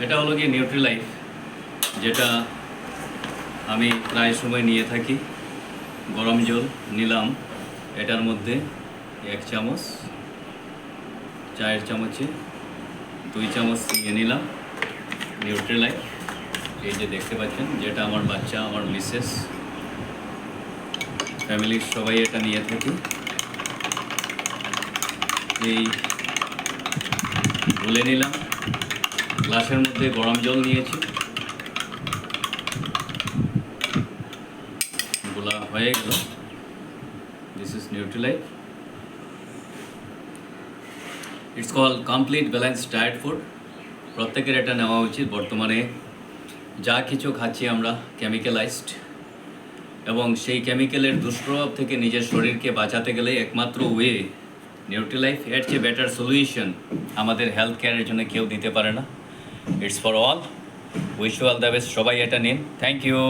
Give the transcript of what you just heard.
এটা হলো কি নিউট্রিলাইফ, যেটা আমি প্রায় সময় নিয়ে থাকি। গরম জল নিলাম, এটার মধ্যে 1 চামচ, চায়ের চামচে 2 চামচ নিয়ে নিলাম নিউট্রিলাইফ। এই যে দেখতে পাচ্ছেন, যেটা আমার বাচ্চা, আমার মিসেস, ফ্যামিলির সবাই এটা নিয়ে থাকি। এই গুলে নিলাম, গ্লাসের মধ্যে গরম জল নিয়েছি, গোলা হয়ে গেল। This is Nutrilife. It's call complete balance diet food. প্রত্যেকের এটা নেওয়া উচিত। বর্তমানে যা কিছু খাচ্ছি আমরা কেমিক্যালাইজড, এবং সেই কেমিক্যালের দুষ্প্রভাব থেকে নিজের শরীরকে বাঁচাতে গেলে একমাত্র ওয়ে নিউট্রিলাইফ। এর চেয়ে বেটার সলিউশন আমাদের হেলথ কেয়ারের জন্য কেউ দিতে পারে না। It's for all. Wish you all the best. সবাই এটা নিন। Thank you.